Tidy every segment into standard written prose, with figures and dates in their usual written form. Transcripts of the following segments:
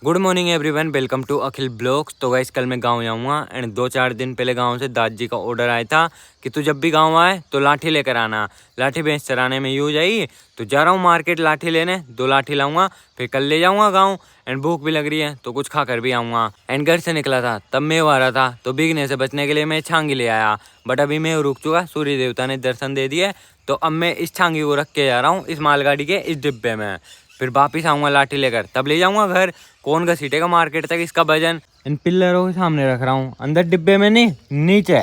Good morning everyone, welcome to Akhil blogs. तो guys कल मैं गांव जाऊंगा एंड 2-4 दिन पहले गांव से दादी का ऑर्डर आया था कि तू जब भी गांव आए तो लाठी लेकर आना। लाठी भैंस चराने में यूज आई। तो जा रहा हूँ मार्केट लाठी लेने, 2 लाठी लाऊंगा, फिर कल ले जाऊंगा गाँव। एंड भूख भी लग रही है तो कुछ खा कर भी आऊँगा। एंड घर से निकला था तब मेव आ रहा था, तो भीगने से बचने के लिए मैं छांगी ले आया। बट अभी मेव रुक चुका, सूर्य देवता ने दर्शन दे दिए। तो अब मैं इस छांगी को रख के जा रहा हूँ इस मालगाड़ी के इस डिब्बे में। फिर वापिस आऊँगा लाठी लेकर, तब ले जाऊँगा घर। कौन घसीटेगा मार्केट तक इसका वजन। इन पिल्लरों के सामने रख रहा हूँ, अंदर डिब्बे में नहीं, नीचे।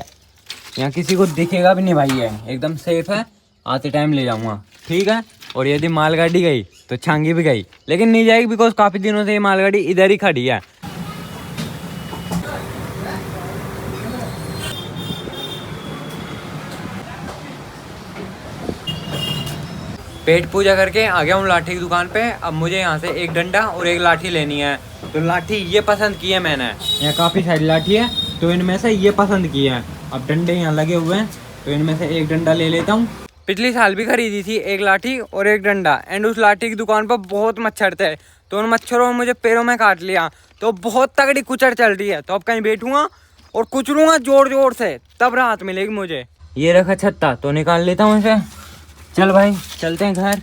यहाँ किसी को दिखेगा भी नहीं भाई, है एकदम सेफ है। आते टाइम ले जाऊँगा, ठीक है। और यदि मालगाड़ी गई तो छांगी भी गई, लेकिन नहीं जाएगी बिकॉज काफ़ी दिनों से ये मालगाड़ी इधर ही खड़ी है। पेट पूजा करके आ गया हूँ लाठी की दुकान पे। अब मुझे यहाँ से एक डंडा और एक लाठी लेनी है। तो लाठी ये पसंद की है मैंने, यहाँ काफ़ी सारी लाठी है तो इनमें से ये पसंद की है। अब डंडे यहाँ लगे हुए हैं तो इनमें से एक डंडा ले लेता हूँ। पिछली साल भी खरीदी थी एक लाठी और एक डंडा। एंड उस लाठी की दुकान पर बहुत मच्छर थे, तो उन मच्छरों ने मुझे पैरों में काट लिया। तो बहुत तगड़ी कुचड़ चल रही है, तो अब कहीं बैठूंगा और कुचलूंगा जोर जोर से, तब राहत मिलेगी मुझे। ये रखा छत्ता तो निकाल लेता हूँ इसे। चल भाई चलते हैं घर।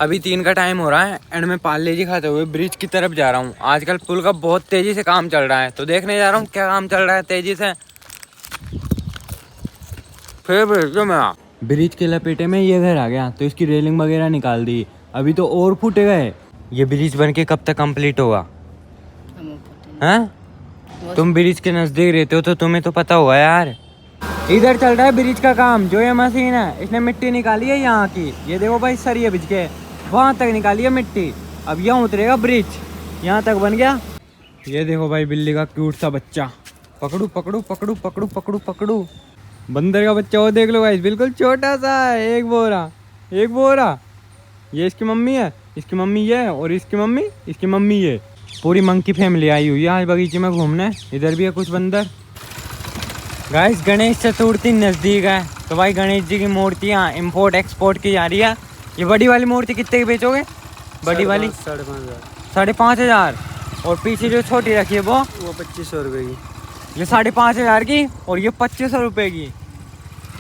अभी 3 का टाइम हो रहा है एंड मैं पार्ले जी खाते हुए ब्रिज की तरफ जा रहा हूँ। आजकल पुल का बहुत तेजी से काम चल रहा है, तो देखने जा रहा हूँ क्या काम चल रहा है तेजी से। फिर मैं ब्रिज के लपेटे में ये घर आ गया, तो इसकी रेलिंग वगैरह निकाल दी। अभी तो और फूटे गए। ये ब्रिज बन के कब तक कंप्लीट होगा? हैं? तुम ब्रिज के नजदीक रहते हो तो तुम्हें तो पता होगा यार। इधर चल रहा है ब्रिज का काम। जो ये मशीन है इसने मिट्टी निकाली है यहाँ की, ये देखो भाई सरिये बिछ के वहाँ तक निकाली है मिट्टी। अब यहाँ उतरेगा ब्रिज, यहाँ तक बन गया। ये देखो भाई बिल्ली का क्यूट सा बच्चा। पकड़ू पकड़ू पकड़ू पकड़ू पकड़ू पकड़ू। बंदर का बच्चा वो देख लो भाई, बिल्कुल छोटा सा है, एक बोरा एक बोरा। ये इसकी मम्मी है, इसकी मम्मी ये है, और इसकी मम्मी ये। पूरी मंकी फैमिली आई हुई है आज बगीचे में घूमने। इधर भी है कुछ बंदर। गाइस गणेश चतुर्थी नज़दीक है, तो भाई गणेश जी की मूर्तियाँ इम्पोर्ट एक्सपोर्ट की जा रही है। ये बड़ी वाली मूर्ति कितने की बेचोगे? बड़ी वाली 5,500। और पीछे जो छोटी रखी है वो 2500 रुपये की। ये 5,500 की और ये 2500 रुपये की।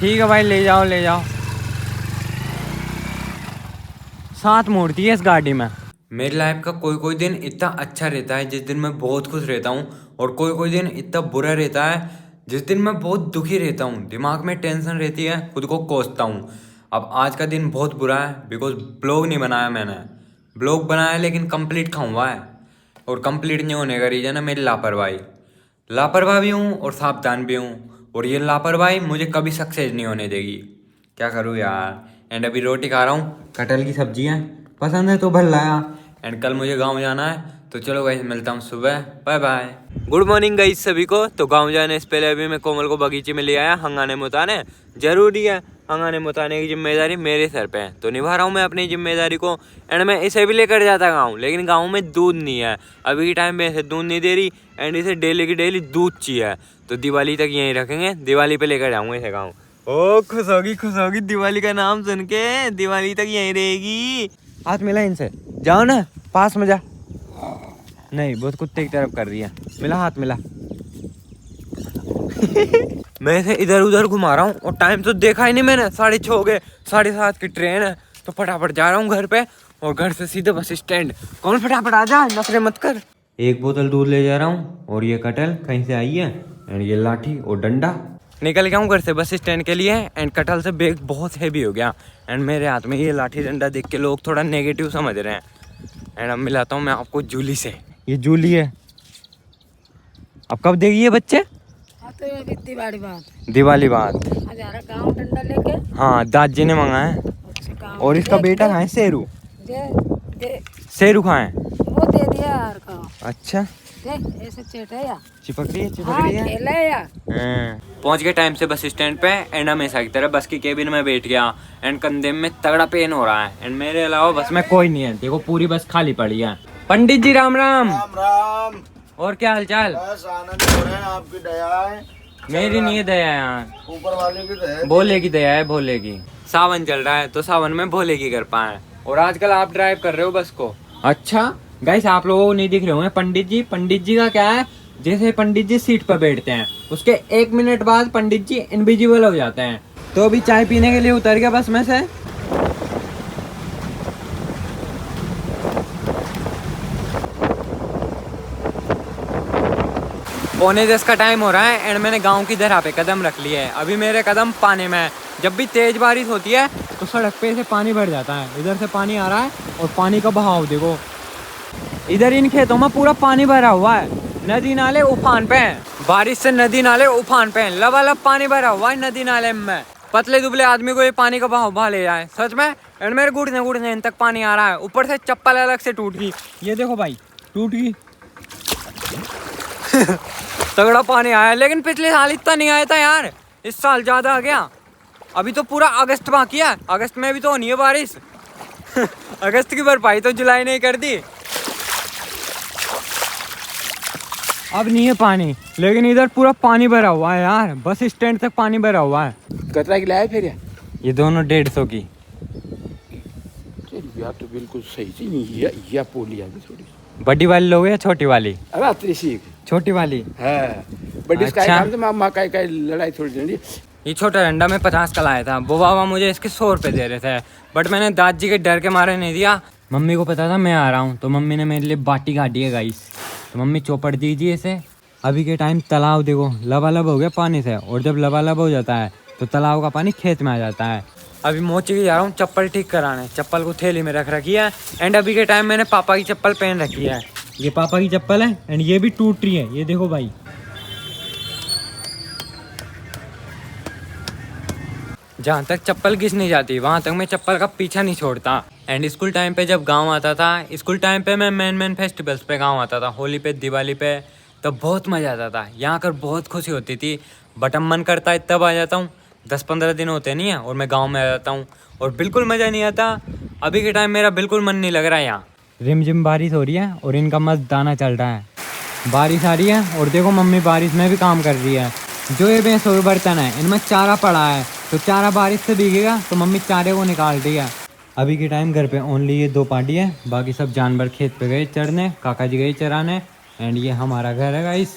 ठीक है भाई ले जाओ ले जाओ। 7 मूर्ति है इस गाड़ी में। मेरी लाइफ का कोई कोई दिन इतना अच्छा रहता है जिस दिन मैं बहुत खुश रहता हूँ, और कोई कोई दिन इतना बुरा रहता है जिस दिन मैं बहुत दुखी रहता हूँ। दिमाग में टेंशन रहती है, खुद को कोसता हूँ। अब आज का दिन बहुत बुरा है बिकॉज ब्लॉग नहीं बनाया मैंने। ब्लॉग बनाया लेकिन कंप्लीट खाऊंगा है, और कंप्लीट नहीं होने का रीज़न है मेरी लापरवाही। लापरवाह भी हूँ और सावधान भी हूँ, और ये लापरवाही मुझे कभी सक्सेस नहीं होने देगी। क्या करूँ यार। एंड अभी रोटी खा रहा हूँ, कटहल की सब्जी है, पसंद है तो भर लाया। एंड कल मुझे गांव जाना है, तो चलो गाइस मिलता हूँ सुबह। Bye bye. Good morning guys सभी को। तो गांव जाने से पहले अभी मैं कोमल को बगीचे में ले आया हंगाने मुताने। जरूरी है, हंगाने मुताने की जिम्मेदारी मेरे सर पे है, तो निभा रहा हूँ मैं अपनी जिम्मेदारी को। एंड मैं इसे भी लेकर जाता गाँव, लेकिन गाँव में दूध नहीं है अभी के टाइम में, इसे दूध नहीं दे रही। एंड इसे डेली की डेली दूध चाहिए, तो दिवाली तक यहीं रखेंगे। दिवाली पे लेकर जाऊँगा इसे गाँव। ओ खुश होगी दिवाली का नाम सुन के। दिवाली तक यहीं रहेगी। हाथ मिला इनसे, जाओ ना पास में जा। नहीं बहुत कुत्ते की तरफ कर रही है। मिला हाथ मिला। मैं इसे इधर उधर घुमा रहा हूँ और टाइम तो देखा ही नहीं मैंने। 6:30 हो गए, 7:30 की ट्रेन है। तो फटाफट जा रहा हूँ घर पे, और घर से सीधे बस स्टैंड। कौन फटाफट आ जा, नखरे मत कर। एक बोतल दूध ले जा रहा हूँ, और ये कटहल कहीं से आई है, एंड ये लाठी और डंडा। निकल गया हूँ घर से बस स्टैंड के लिए। एंड कटहल से बैग बहुत हैवी हो गया, एंड मेरे हाथ में ये लाठी डंडा देख के लोग थोड़ा नेगेटिव समझ रहे हैं। एंड अब मिलाता हूँ मैं आपको जूली से। ये जूली है। अब कब देगी ये बच्चे? तो दिवाली बाद। गाँव डंडा लेके। हाँ दादी जी ने मंगाया है। और इसका बेटा कहाँ है? शेरू। शेरू कहाँ है? वो दे दिया यार का। अच्छा ऐसे चिपक रही है यार। पहुंच गए टाइम से बस स्टैंड पे। एंड हमेशा की तरह बस की केबिन में बैठ गया। एंड कंधे में तगड़ा पेन हो रहा है, एंड मेरे अलावा बस में कोई नहीं है। देखो पूरी बस खाली पड़ी है। पंडित जी राम राम। राम राम। और क्या हालचाल? बस आनंद हो रहे हैं, आपकी दया है। मेरी नहीं दया है यार, ऊपर वाले की दया है। भोले की दया है, भोले की। सावन चल रहा है तो सावन में भोले की कृपा है। और आजकल आप ड्राइव कर रहे हो बस को? अच्छा गाइस आप लोगों को नहीं दिख रहे होंगे पंडित जी का क्या है, जैसे पंडित जी सीट पर बैठते हैं उसके 1 मिनट बाद पंडित जी इनविजिबल हो जाते हैं। तो अभी चाय पीने के लिए उतर गया बस में से। पौने 10 का टाइम हो रहा है एंड मैंने गांव की दरगाह पे कदम रख लिए है। अभी मेरे कदम पानी में है। जब भी तेज बारिश होती है तो सड़क पे से पानी भर जाता है। इधर से पानी आ रहा है और पानी का बहाव देखो, इधर इन खेतों में पूरा पानी भरा हुआ है। नदी नाले उफान पे हैं, बारिश से नदी नाले उफान पे हैं, लबालब पानी भरा हुआ है नदी नाले में। पतले दुबले आदमी को ये पानी का बहाव बहा ले जाए सच में। एंड मेरे घुटने इन तक पानी आ रहा है, ऊपर से चप्पल अलग से टूट गई। ये देखो भाई टूट गई। तगड़ा पानी आया, लेकिन पिछले साल इतना नहीं आया था यार, इस साल ज्यादा आ गया। अभी तो पूरा अगस्त बाकी है, अगस्त में भी तो होनी है बारिश। अगस्त की भरपाई तो जुलाई ने ही कर दी। अब नहीं है पानी, लेकिन इधर पूरा पानी भरा हुआ है यार, बस स्टैंड तक पानी भरा हुआ है। कतरा की लाया फिर ये दोनों 150 की। यार तो बिल्कुल सही थी। या पोली आ गई थोड़ी। बड़ी वाली लोगे या छोटी वाली? अरे त्रिशी छोटी वाली है बड़ी। अच्छा। काम तो माँ का लड़ाई थोड़ी जल्दी। ये छोटा डंडा में 50 का लाया था, वो बाबा मुझे इसके 100 रुपये दे रहे थे, बट मैंने दादाजी के डर के मारे नहीं दिया। मम्मी को पता था मैं आ रहा हूँ तो मम्मी ने मेरे लिए बाटी काटी है गाइस। तो मम्मी चौपड़ दीजिए इसे। अभी के टाइम तालाब देखो लबालब हो गया पानी से, और जब लबालब हो जाता है तो तालाब का पानी खेत में आ जाता है। अभी मोची की जा रहा हूँ चप्पल ठीक कराने, चप्पल को थैली में रख रखी है। एंड अभी के टाइम मैंने पापा की चप्पल पहन रखी है, ये पापा की चप्पल है एंड ये भी टूट रही है, ये देखो भाई। जहाँ तक चप्पल घिस नहीं जाती वहाँ तक मैं चप्पल का पीछा नहीं छोड़ता। एंड स्कूल टाइम पे जब गांव आता था, स्कूल टाइम पे मैं मेन फेस्टिवल्स पे गांव आता था, होली पे दिवाली पे, तब बहुत मज़ा आता था। यहाँ आकर बहुत खुशी होती थी। बट अब मन करता है तब आ जाता हूँ, 10-15 दिन होते नहीं है और मैं गाँव में आ जाता हूँ और बिल्कुल मज़ा नहीं आता। अभी के टाइम मेरा बिल्कुल मन नहीं लग रहा है यहाँ। रिमझिम बारिश हो रही है और इनका मस्त दाना चल रहा है। बारिश आ रही है और देखो मम्मी बारिश में भी काम कर रही है। जो ये भैंस और बर्तन है इनमें चारा पड़ा है, तो चारा बारिश से भीगेगा तो मम्मी चारे को निकाल रही है। अभी के टाइम घर पे ओनली ये 2 पार्टी है, बाकी सब जानवर खेत पे गए चरने, काका जी गए चराने। एंड ये हमारा घर है गाइस।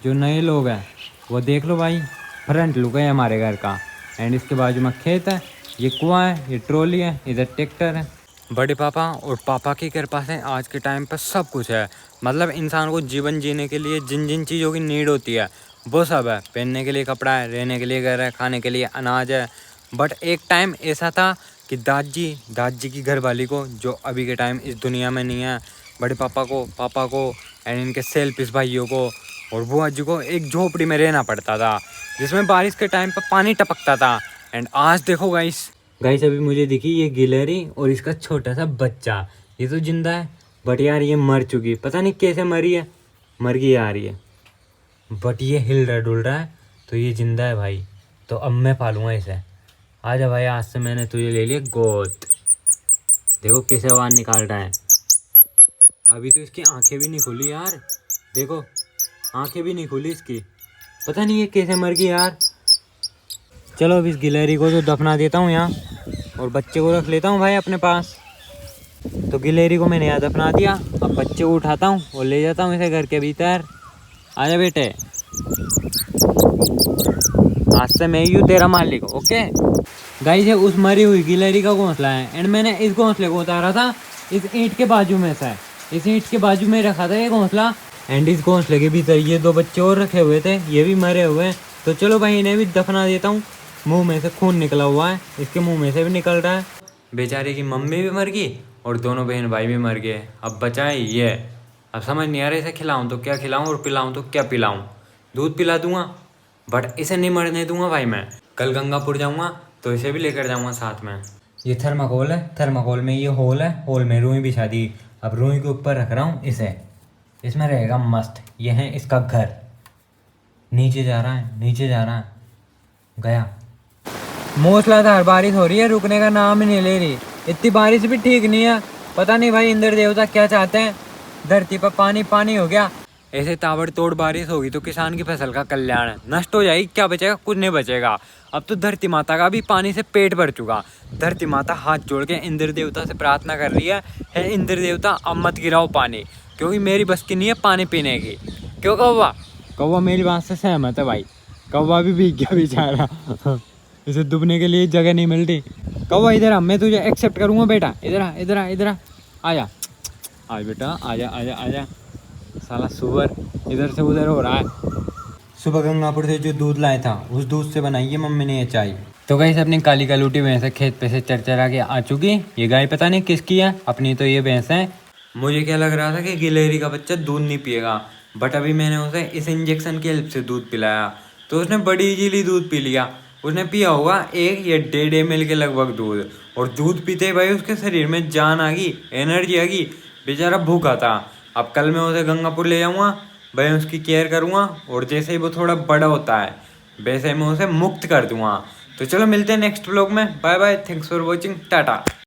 जो नए लोग हैं वो देख लो भाई, फ्रंट लुक है हमारे घर का। एंड इसके बाजू में खेत है, ये कुआं है, ये ट्रॉली है, इधर ट्रैक्टर है। बड़े पापा और पापा की कृपा से आज के टाइम पर सब कुछ है। मतलब इंसान को जीवन जीने के लिए जिन जिन चीज़ों की नीड होती है वो सब है। पहनने के लिए कपड़ा है, रहने के लिए घर है, खाने के लिए अनाज है। बट एक टाइम ऐसा था कि दादी की घरवाली को, जो अभी के टाइम इस दुनिया में नहीं है, बड़े पापा को एंड इनके सेल्फिश भाइयों को और बुआ जी को एक झोपड़ी में रहना पड़ता था, जिसमें बारिश के टाइम पर पानी टपकता था। एंड आज देखो गाइस अभी मुझे दिखी ये गिलहरी और इसका छोटा सा बच्चा। ये तो जिंदा है बट यार ये मर चुकी, पता नहीं कैसे मरी है, मर गई आ रही है। बट ये हिल रहा डुल रहा है तो ये जिंदा है भाई। तो अब मैं पालूंगा इसे। आजा भाई, आज से मैंने तुझे ले लिया गोद। देखो कैसे आवाज़ निकाल रहा है। अभी तो इसकी आंखें भी नहीं खुली यार, देखो आंखें भी नहीं खुली इसकी, पता नहीं ये कैसे मर गई यार। चलो अब इस गिलहरी को तो दफना देता हूँ यहाँ और बच्चे को रख लेता हूँ भाई अपने पास। तो गिलहरी को मैंने यहाँ दफना दिया, अब बच्चे को उठाता हूँ और ले जाता हूँ इसे घर के भीतर। आजा बेटे, आज से मैं ही हूँ तेरा मालिक, ओके। गाइस ये उस मरी हुई गिलहरी का घोंसला है एंड मैंने इस घोंसले को उतारा था इस ईंट के बाजू में से। इस ईंट के बाजू में रखा था ये घोंसला एंड इस घोंसले के भीतर ये 2 बच्चे और रखे हुए थे, ये भी मरे हुए हैं। तो चलो भाई इन्हें भी दफना देता हूँ। मुंह में से खून निकला हुआ है, इसके मुंह में से भी निकल रहा है। बेचारे की मम्मी भी मर गई और दोनों बहन भाई भी मर गए। अब बचा है ये। अब समझ नहीं आ रहा इसे खिलाऊं तो क्या खिलाऊं और पिलाऊं तो क्या पिलाऊं। दूध पिला दूंगा बट इसे नहीं मरने दूंगा भाई। मैं कल गंगापुर जाऊंगा तो इसे भी लेकर जाऊंगा साथ में। ये थर्माकोल है, थर्माकोल में ये होल है, होल में रुई बिछा दी। अब रुई के ऊपर रख रहा हूँ इसे, इसमें रहेगा मस्त। ये है इसका घर। नीचे जा रहा है, नीचे जा रहा है, गया। मूसलाधार बारिश हो रही है, रुकने का नाम ही नहीं ले रही। इतनी बारिश भी ठीक नहीं है, पता नहीं भाई इंद्र देवता क्या चाहते हैं। धरती पर पानी पानी हो गया। ऐसे ताबड़तोड़ बारिश होगी तो किसान की फसल का कल्याण है, नष्ट हो जाएगी, क्या बचेगा, कुछ नहीं बचेगा। अब तो धरती माता का भी पानी से पेट भर चुका। धरती माता हाथ जोड़ के इंद्र देवता से प्रार्थना कर रही है इंद्र देवता अब मत गिराओ पानी, क्योंकि मेरी बस की नहीं है पानी पीने की। क्यों कौवा? कौवा मेरी बात से सहमत है भाई। कौवा भी भीग गया बेचारा इसे डूबने के लिए जगह नहीं मिलती। कौवा इधर आ, मैं तुझे एक्सेप्ट करूँगा बेटा, इधर आ इधर आ इधर आ, आजा आज बेटा, आजा आजा आजा। साला सुअर इधर से उधर हो रहा है। सुबह गंगापुर से जो दूध लाया था उस दूध से बनाई है मम्मी ने ये चाय। तो गाइस अपनी काली कलूटी भैंस खेत पे से चरचरा के आ चुकी। ये गाय पता नहीं किसकी है, अपनी तो ये भैंस है। मुझे क्या लग रहा था कि गिलहरी का बच्चा दूध नहीं पिएगा, बट अभी मैंने उसे इस इंजेक्शन की हेल्प से दूध पिलाया तो उसने बड़ी इजीली दूध पी लिया। उसने पिया होगा 1 या 1.5 ml के लगभग दूध, और दूध पीते ही भाई उसके शरीर में जान आ गई, एनर्जी आ गई। बेचारा भूखा था। अब कल मैं उसे गंगापुर ले जाऊँगा भाई, उसकी केयर करूँगा, और जैसे ही वो थोड़ा बड़ा होता है वैसे मैं उसे मुक्त कर दूँगा। तो चलो मिलते हैं नेक्स्ट व्लॉग में। Bye bye, thanks for watching, Tata.